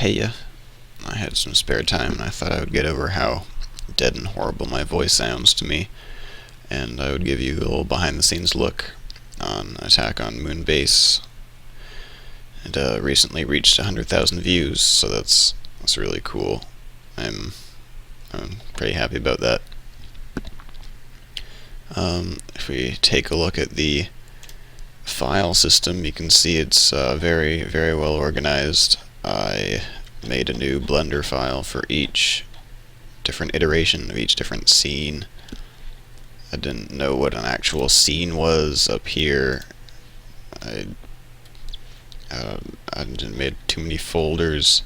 heya. I had some spare time and I thought I would get over how dead and horrible my voice sounds to me, and I would give you a little behind the scenes look on Attack on Moonbase. It recently reached 100,000 views, so that's really cool. I'm pretty happy about that. If we take a look at the file system, you can see it's very well organized. I made a new Blender file for each different iteration of each different scene. I didn't know what an actual scene was up here. I didn't made too many folders.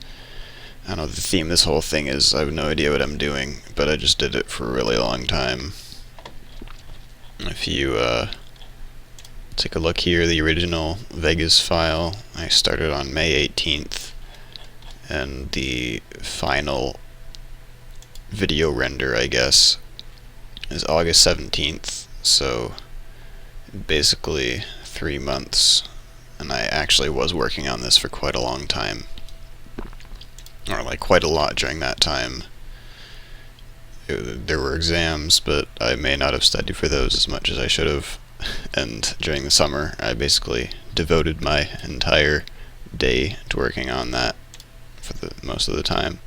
I don't know the theme of this whole thing is. I have no idea what I'm doing, but I just did it for a really long time. If you take a look here, the original Vegas file, I started on May 18th, and the final video render, I guess, is August 17th, so basically 3 months, and I actually was working on this for quite a long time, or like quite a lot during that time. There were exams, but I may not have studied for those as much as I should have, and during the summer I basically devoted my entire day to working on that for the most of the time.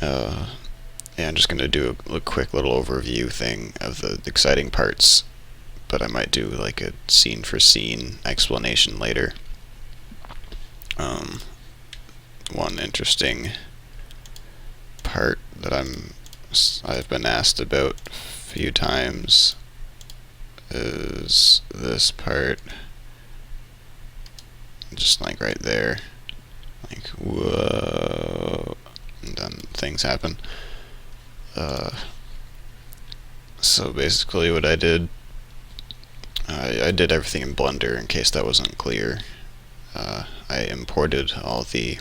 Yeah, I'm just going to do a quick little overview thing of the exciting parts, but I might do like a scene for scene explanation later. One interesting part that I've been asked about a few times is this part, just like right there, like whoa, and then things happen. So basically what I did, I did everything in Blender in case that wasn't clear. I imported all the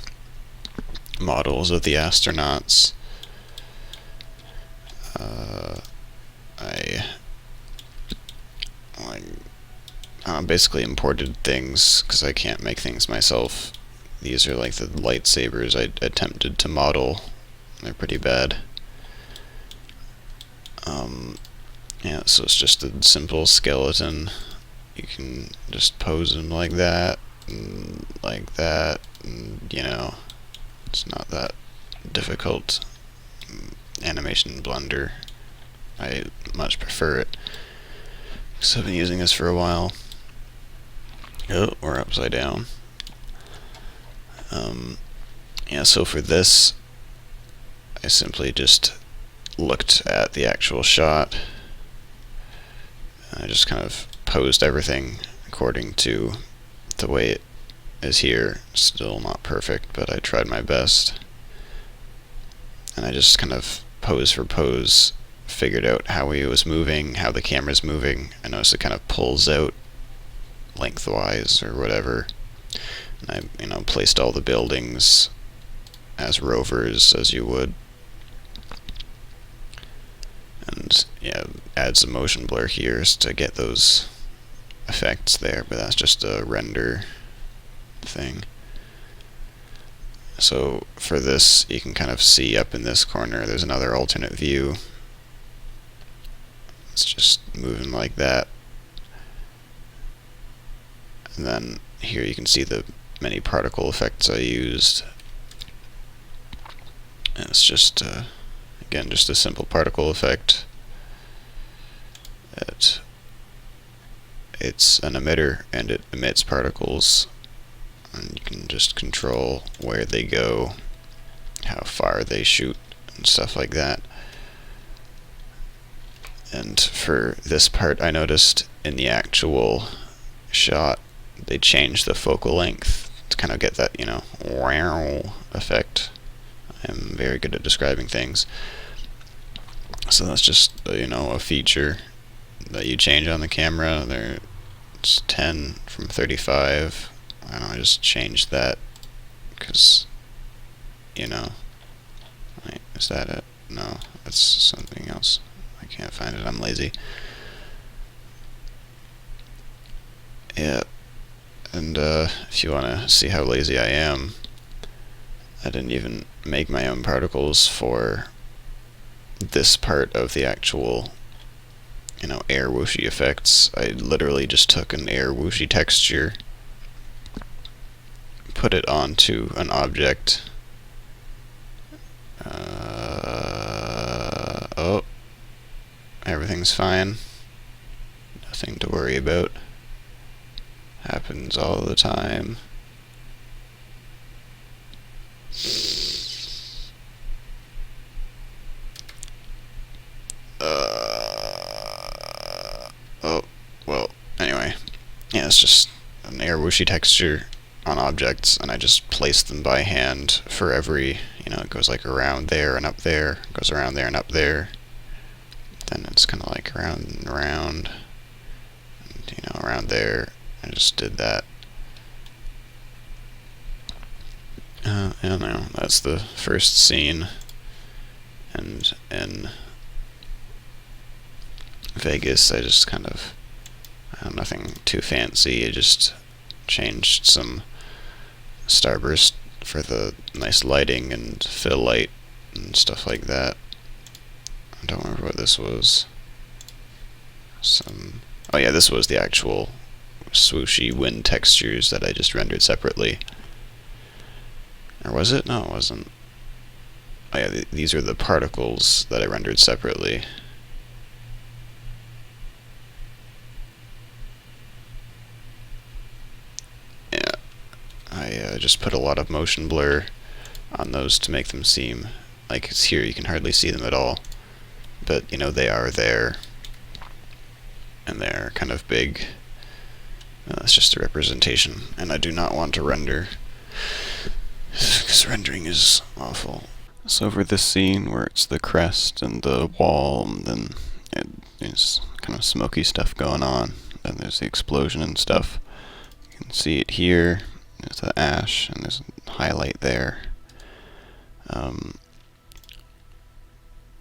models of the astronauts. I basically imported things because I can't make things myself. These are like the lightsabers I attempted to model. They're pretty bad. Yeah, so it's just a simple skeleton. You can just pose him like that, and you know, it's not that difficult. Animation in Blender, I much prefer it, because I've been using this for a while. Oh, we're upside down. Yeah, so for this, I simply just looked at the actual shot. I just kind of posed everything according to the way it is here. Still not perfect, but I tried my best. And I just kind of pose for pose figured out how he was moving, how the camera's moving. I noticed it kind of pulls out lengthwise or whatever. And I, placed all the buildings as rovers as you would. And yeah, add some motion blur here to get those effects there, but that's just a render thing. So for this, you can kind of see up in this corner, there's another alternate view. It's just moving like that. And then here you can see the many particle effects I used. And it's just, again, just a simple particle effect. It's an emitter, and it emits particles. And you can just control where they go, how far they shoot, and stuff like that. And for this part, I noticed in the actual shot, they changed the focal length to kind of get that, wow effect. I'm very good at describing things. So that's just, a feature that you change on the camera. It's 10 from 35. I don't know, I just changed that because, wait, is that it? No, that's something else. I can't find it, I'm lazy. Yeah, and if you want to see how lazy I am, I didn't even make my own particles for this part of the actual, air whooshy effects. I literally just took an air whooshy texture, put it onto an object. Oh, everything's fine. Nothing to worry about. Happens all the time. Oh, well, anyway. Yeah, it's just an air whooshy texture on objects, and I just place them by hand for every, it goes like around there and up there, goes around there and up there. Then it's kind of like around and around, and, around there. I just did that. I don't know, that's the first scene, and in Vegas I just kind of, nothing too fancy, I just changed some starburst for the nice lighting and fill light and stuff like that. I don't remember what this was. Oh yeah, this was the actual swooshy wind textures that I just rendered separately. Or was it? No, it wasn't. Oh yeah, these are the particles that I rendered separately. Yeah, I just put a lot of motion blur on those to make them seem like it's here. You can hardly see them at all, but they are there, and they're kind of big. That's just a representation, and I do not want to render, because rendering is awful. So for this scene where it's the crest and the wall, and then there's kind of smoky stuff going on, then there's the explosion and stuff. You can see it here, there's the ash, and there's a highlight there.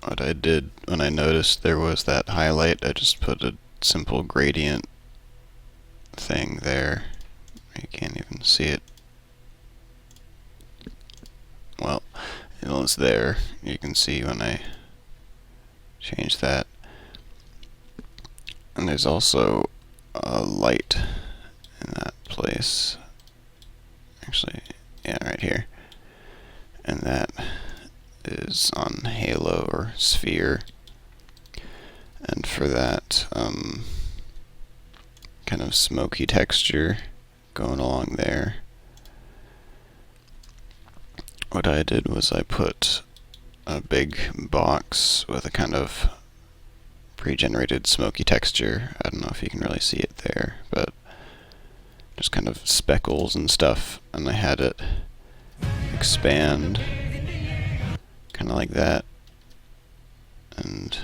What I did when I noticed there was that highlight, I just put a simple gradient thing there. You can't even see it. Well, it's there. You can see when I change that. And there's also a light in that place. Actually, yeah, right here. And that is on halo or sphere. And for that kind of smoky texture going along there, what I did was I put a big box with a kind of pre-generated smoky texture. I don't know if you can really see it there, but just kind of speckles and stuff, and I had it expand kind of like that, and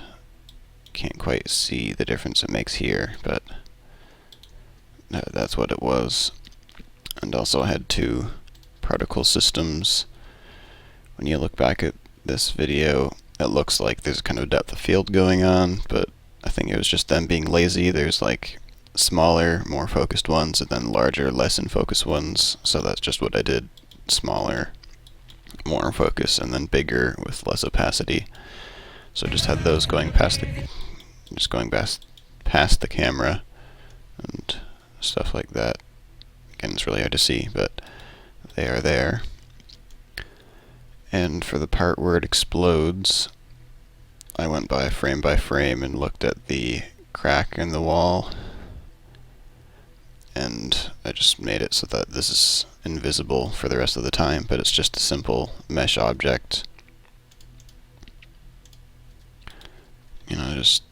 can't quite see the difference it makes here, but that's what it was. And also I had two particle systems. When you look back at this video, it looks like there's kind of depth of field going on, but I think it was just them being lazy. There's like smaller, more focused ones, and then larger, less in focus ones. So that's just what I did. Smaller, more in focus, and then bigger with less opacity. So just had those going past the camera and stuff like that. Again, it's really hard to see, but they are there. And for the part where it explodes, I went by frame and looked at the crack in the wall, and I just made it so that this is invisible for the rest of the time, but it's just a simple mesh object. Just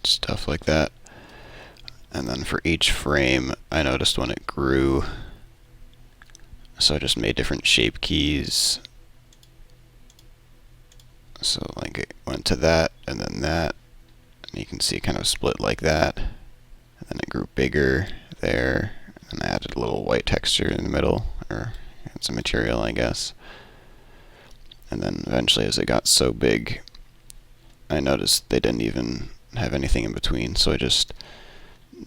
stuff like that. And then for each frame, I noticed when it grew, so I just made different shape keys. So like it went to that, and then that, and you can see it kind of split like that, and then it grew bigger there, and I added a little white texture in the middle, or some material, I guess. And then eventually, as it got so big, I noticed they didn't even have anything in between, so I just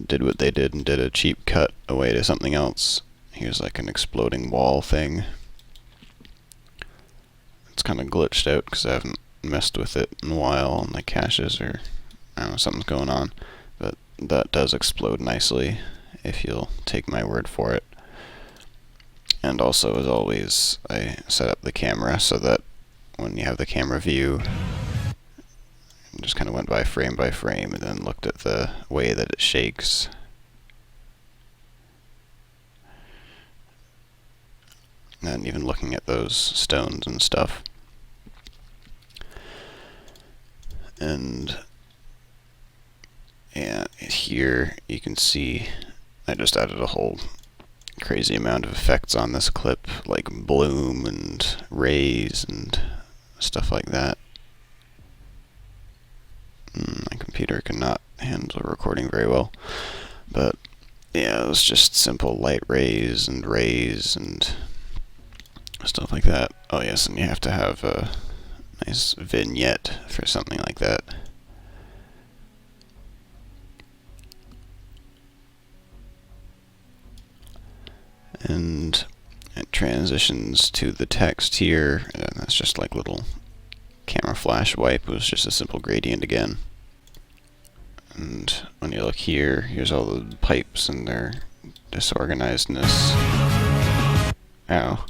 did what they did and did a cheap cut away to something else. Here's like an exploding wall thing, kind of glitched out because I haven't messed with it in a while, and the caches are, I don't know, something's going on. But that does explode nicely, if you'll take my word for it. And also, as always, I set up the camera so that when you have the camera view, I just kind of went by frame and then looked at the way that it shakes. And even looking at those stones and stuff. And yeah, here you can see I just added a whole crazy amount of effects on this clip, like bloom and rays and stuff like that. My computer cannot handle recording very well, but yeah, it was just simple light rays and stuff like that. Oh yes, and you have to have a nice vignette for something like that. And it transitions to the text here, and that's just like little camera flash wipe. It was just a simple gradient again. And when you look here, here's all the pipes and their disorganizedness. Ow.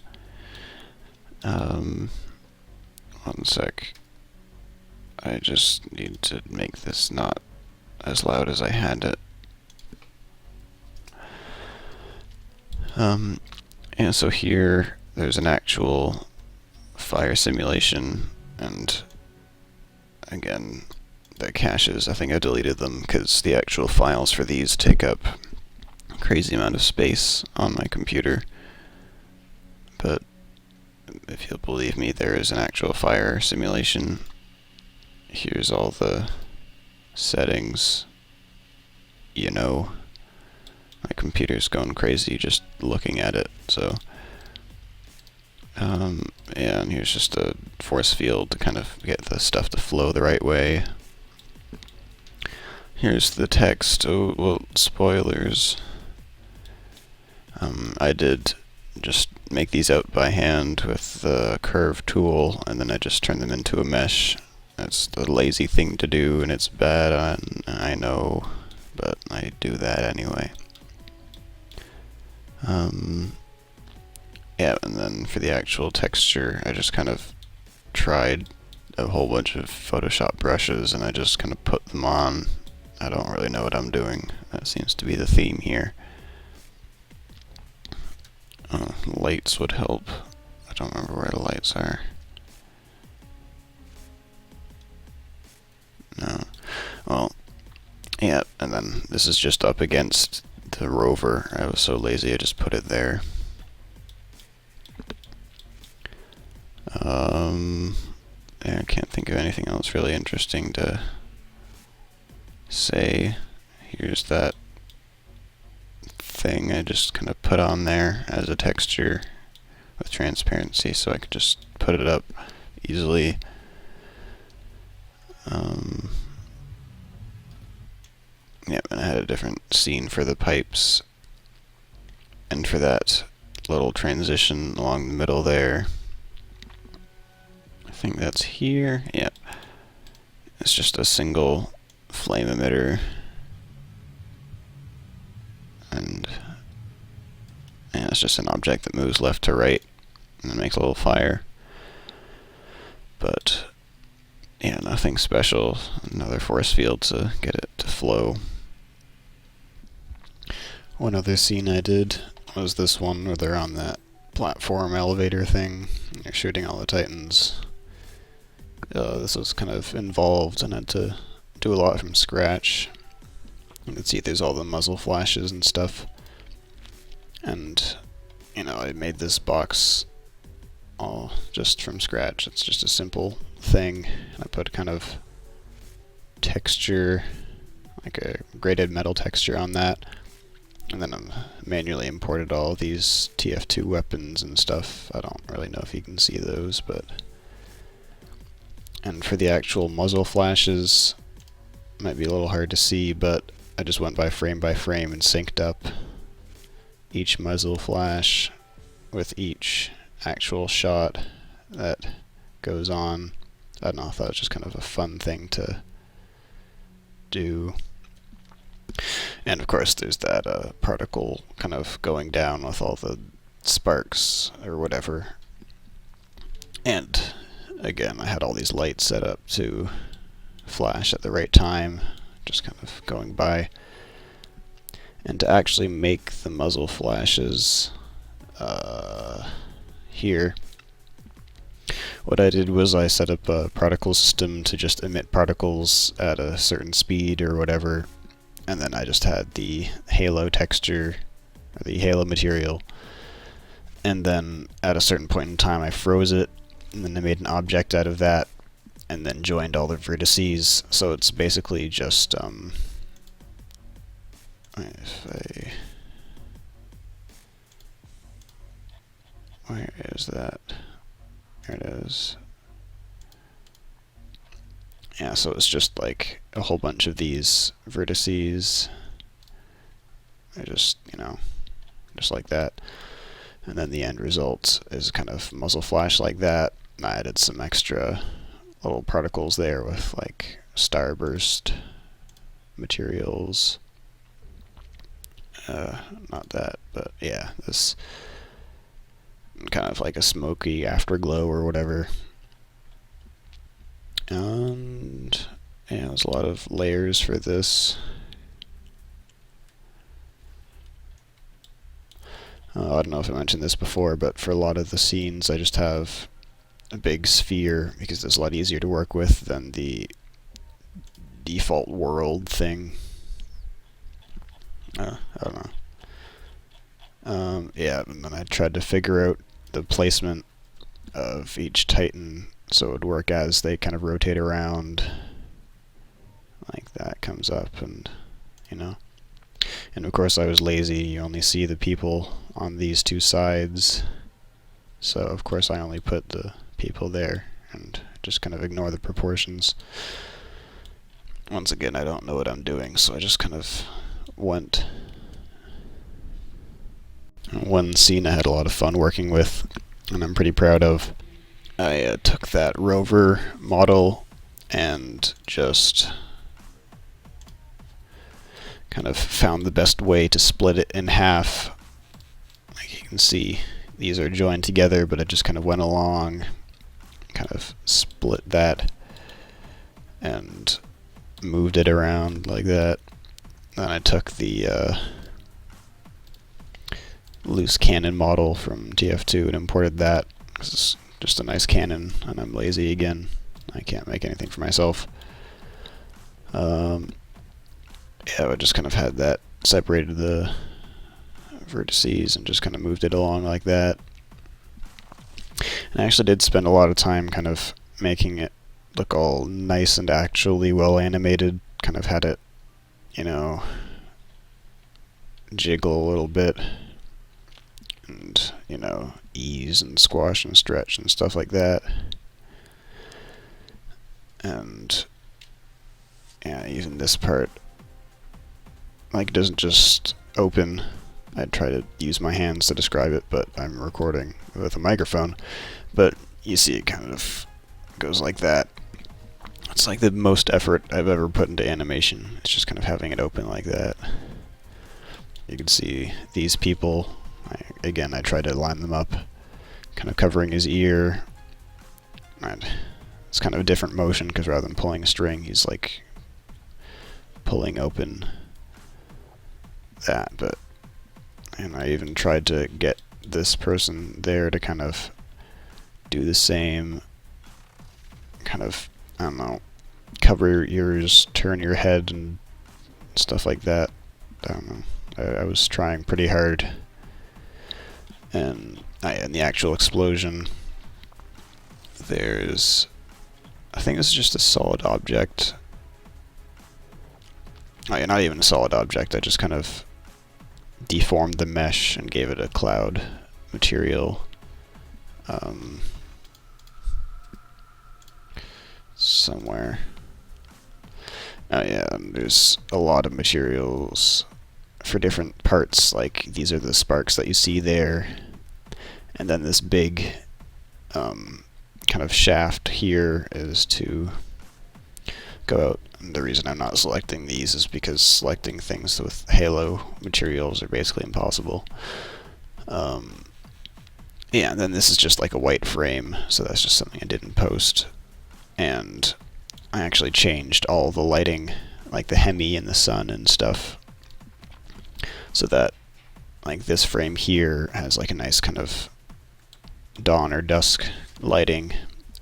One sec. I just need to make this not as loud as I had it. And so here, there's an actual fire simulation, and again, the caches, I think I deleted them because the actual files for these take up a crazy amount of space on my computer. But if you'll believe me, there is an actual fire simulation. Here's all the settings. You know, my computer's going crazy just looking at it, so yeah, and here's just a force field to kind of get the stuff to flow the right way. Here's the text. Oh, well, spoilers. I did just make these out by hand with the curve tool, and then I just turned them into a mesh. That's the lazy thing to do, and it's bad, I know, but I do that anyway. Yeah, and then for the actual texture, I just kind of tried a whole bunch of Photoshop brushes, and I just kind of put them on. I don't really know what I'm doing. That seems to be the theme here. Lights would help. I don't remember where the lights are. No. Well, yeah, and then this is just up against the rover. I was so lazy, I just put it there. I can't think of anything else really interesting to say. Here's that thing I just kind of put on there as a texture with transparency, so I could just put it up easily. Yep, and I had a different scene for the pipes and for that little transition along the middle there. I think that's here. Yep. It's just a single flame emitter, and it's just an object that moves left to right and then makes a little fire. But yeah, nothing special. Another force field to get it to flow. One other scene I did was this one where they're on that platform elevator thing. They're shooting all the Titans. This was kind of involved and had to do a lot from scratch. You can see there's all the muzzle flashes and stuff. And, you know, I made this box all just from scratch. It's just a simple thing. I put kind of texture, like a graded metal texture on that. And then I manually imported all these TF2 weapons and stuff. I don't really know if you can see those, but... And for the actual muzzle flashes, might be a little hard to see, but I just went by frame and synced up each muzzle flash with each actual shot that goes on. I don't know, I thought it was just kind of a fun thing to do. And of course there's that particle kind of going down with all the sparks or whatever. And again, I had all these lights set up to flash at the right time, just kind of going by. And to actually make the muzzle flashes here, what I did was I set up a particle system to just emit particles at a certain speed or whatever, and then I just had the halo texture, or the halo material, and then at a certain point in time I froze it, and then I made an object out of that, and then joined all the vertices. So it's basically just where is that? There it is. Yeah, so it's just like a whole bunch of these vertices. They're just, just like that. And then the end result is kind of muzzle flash like that. I added some extra little particles there with like starburst materials. Not that, but yeah, this kind of like a smoky afterglow or whatever. And yeah, there's a lot of layers for this. I don't know if I mentioned this before, but for a lot of the scenes I just have a big sphere because it's a lot easier to work with than the default world thing. I don't know. Yeah, and then I tried to figure out the placement of each Titan so it would work as they kind of rotate around. Like that comes up, and And of course I was lazy. You only see the people on these two sides. So of course I only put the people there and just kind of ignore the proportions. Once again, I don't know what I'm doing, so I just kind of went. One scene I had a lot of fun working with, and I'm pretty proud of. I took that rover model and just kind of found the best way to split it in half. Like you can see, these are joined together, but I just kind of went along, kind of split that, and moved it around like that. Then I took the loose cannon model from TF2 and imported that, because it's just a nice cannon, and I'm lazy again. I can't make anything for myself. Yeah, I just kind of had that, separated the vertices and just kind of moved it along like that. And I actually did spend a lot of time kind of making it look all nice and actually well animated, kind of had it, jiggle a little bit, and, ease and squash and stretch and stuff like that. And, yeah, even this part, like, it doesn't just open. I'd try to use my hands to describe it, but I'm recording with a microphone. But you see it kind of goes like that. It's like the most effort I've ever put into animation. It's just kind of having it open like that. You can see these people. Again, I tried to line them up, kind of covering his ear. And it's kind of a different motion, because rather than pulling a string, he's like pulling open that. And I even tried to get this person there to kind of do the same, kind of, I don't know, cover your ears, turn your head, and stuff like that. I don't know. I was trying pretty hard. And in the actual explosion, there's, I think this is just a solid object. Not even a solid object. I just kind of deformed the mesh and gave it a cloud material. Somewhere. Oh yeah, and there's a lot of materials for different parts. Like, these are the sparks that you see there, and then this big kind kind of shaft here is to go out. And the reason I'm not selecting these is because selecting things with halo materials are basically impossible. Yeah, and then this is just like a white frame, so that's just something I did in post. And I actually changed all the lighting, like the hemi and the sun and stuff, so that like this frame here has like a nice kind of dawn or dusk lighting,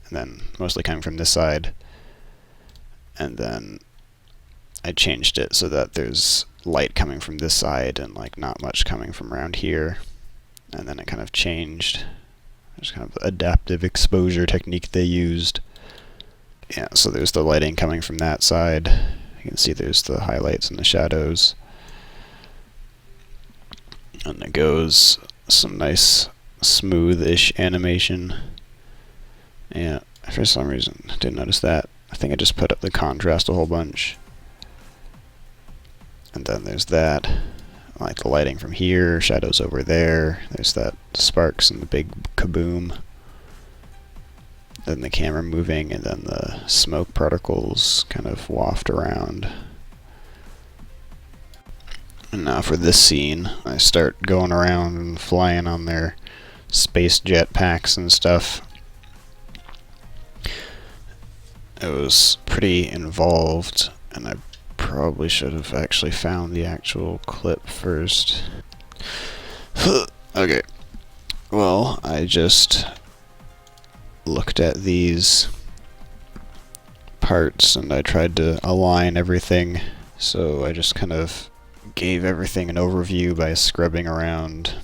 and then mostly coming from this side. And then I changed it so that there's light coming from this side and like not much coming from around here. And then it kind of changed. There's kind of adaptive exposure technique they used. Yeah, so there's the lighting coming from that side. You can see there's the highlights and the shadows. And it goes some nice smooth-ish animation. Yeah, for some reason, I didn't notice that. I think I just put up the contrast a whole bunch. And then there's that. I like the lighting from here, shadows over there. There's that sparks and the big kaboom. Then the camera moving, and then the smoke particles kind of waft around. And now for this scene, I start going around and flying on their space jet packs and stuff. It was pretty involved, and I probably should have actually found the actual clip first. Okay. Well, I just looked at these parts and I tried to align everything, so I just kind of gave everything an overview by scrubbing around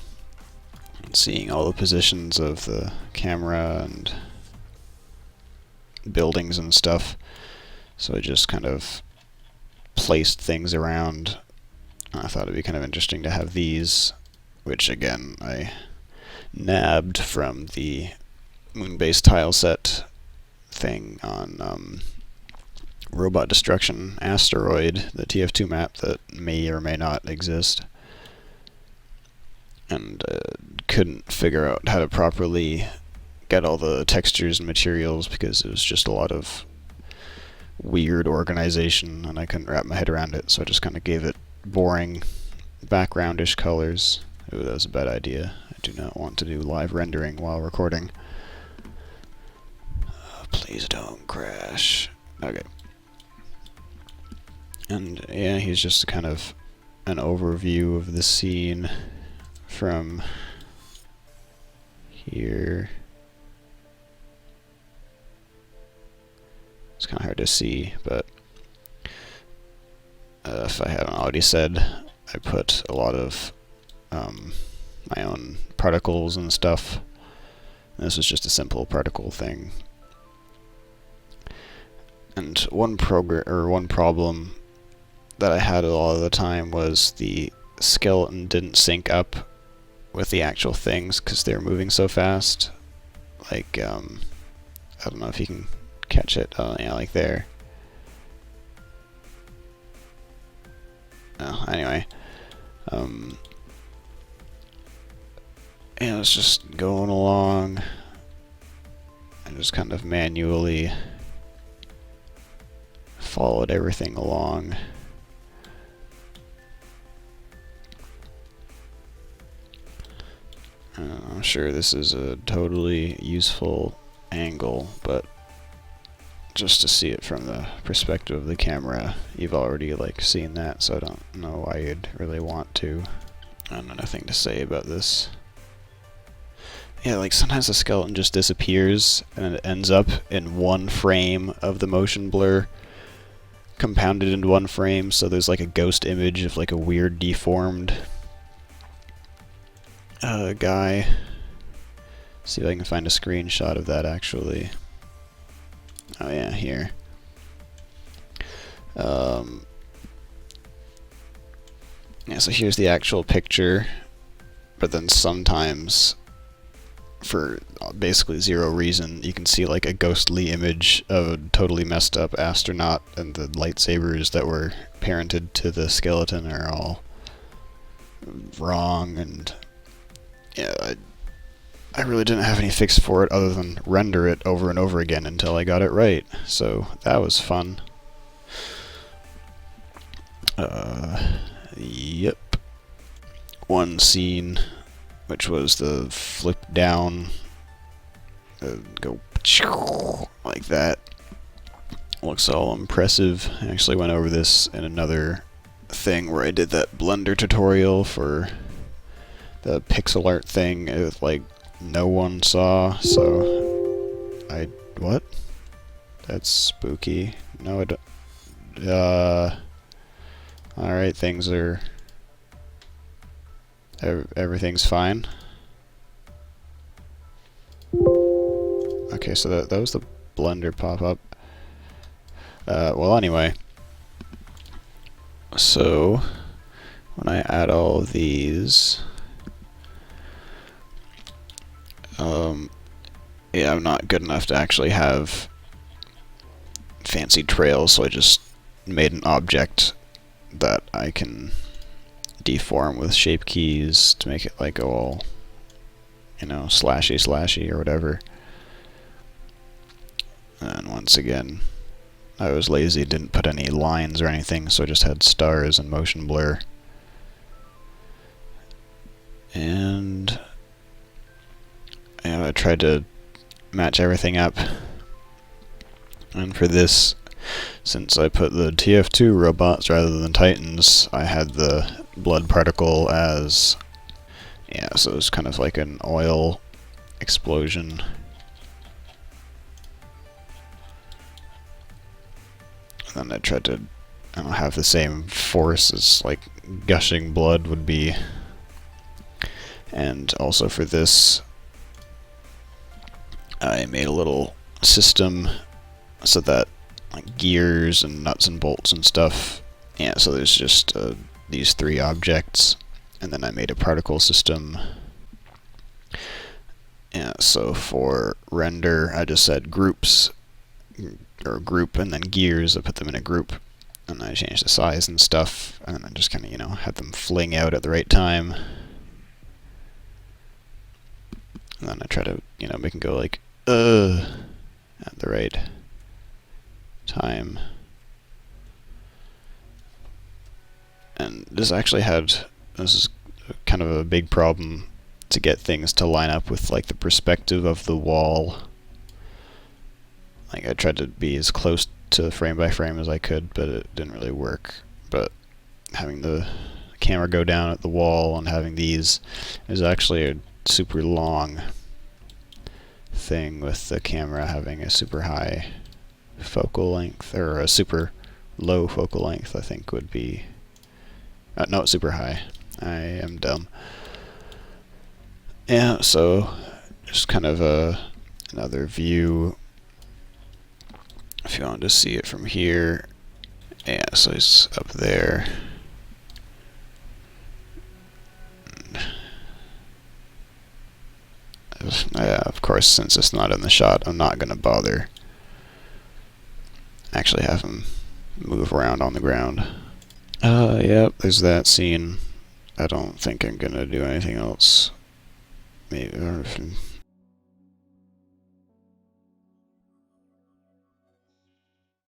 and seeing all the positions of the camera and buildings and stuff. So I just kind of placed things around. I thought it'd be kind of interesting to have these, which again I nabbed from the Moonbase tile set thing on Robot Destruction Asteroid, the TF2 map that may or may not exist. And couldn't figure out how to properly get all the textures and materials because it was just a lot of weird organization and I couldn't wrap my head around it, so I just kind of gave it boring backgroundish colors. Ooh, that was a bad idea. I do not want to do live rendering while recording. Please don't crash. Okay. And yeah, he's just kind of an overview of the scene from here. It's kind of hard to see, but if I haven't already said, I put a lot of my own particles and stuff. And this was just a simple particle thing. And one problem that I had a lot of the time was the skeleton didn't sync up with the actual things because they're moving so fast. Like, I don't know if you can catch it. Oh, yeah, like there. Oh, anyway. Yeah, it's just going along. I just kind of manually followed everything along. I'm sure this is a totally useful angle, but just to see it from the perspective of the camera, you've already seen that, so I don't know why you'd really want to. I have nothing to say about this. Yeah, sometimes the skeleton just disappears and it ends up in one frame of the motion blur, compounded into one frame, so there's a ghost image of a weird deformed guy. See if I can find a screenshot of that actually. Oh yeah, here. Yeah, so here's the actual picture, but then sometimes, for basically zero reason, you can see a ghostly image of a totally messed up astronaut, and the lightsabers that were parented to the skeleton are all wrong, and yeah, I really didn't have any fix for it other than render it over and over again until I got it right. So that was fun. Yep. One scene, which was the flip down, go like that. Looks all impressive. I actually went over this in another thing where I did that Blender tutorial for the pixel art thing. It was like no one saw, so what? That's spooky. No, I don't. Alright, things are... everything's fine. Okay, so that was the Blender pop-up. Well, anyway. So, when I add all of these... yeah, I'm not good enough to actually have fancy trails, so I just made an object that I can deform with shape keys to make it like all, you know, slashy or whatever. And once again, I was lazy, didn't put any lines or anything, so I just had stars and motion blur. And I tried to match everything up. And for this, since I put the TF2 robots rather than Titans, I had the blood particle as... yeah, so it was kind of like an oil explosion. And then I tried to, I don't know, have the same force as like gushing blood would be. And also for this, I made a little system so that like gears and nuts and bolts and stuff. Yeah, so there's just these three objects, and then I made a particle system. Yeah, so for render, I just said groups, or group, and then gears, I put them in a group, and I changed the size and stuff, and then I just kind of, you know, had them fling out at the right time. And then I try to, you know, make them go like, at the right time. And this actually had, this is kind of a big problem to get things to line up with like the perspective of the wall. Like I tried to be as close to frame by frame as I could, but it didn't really work. But having the camera go down at the wall and having these is actually a super long thing, with the camera having a super high focal length, or a super low focal length, I think would be... no, super high. I am dumb. Yeah, so just kind of another view. If you wanted to see it from here, yeah, so it's up there. Of course, since it's not in the shot, I'm not going to bother actually have him move around on the ground. Yep, there's that scene. I don't think I'm going to do anything else. Maybe...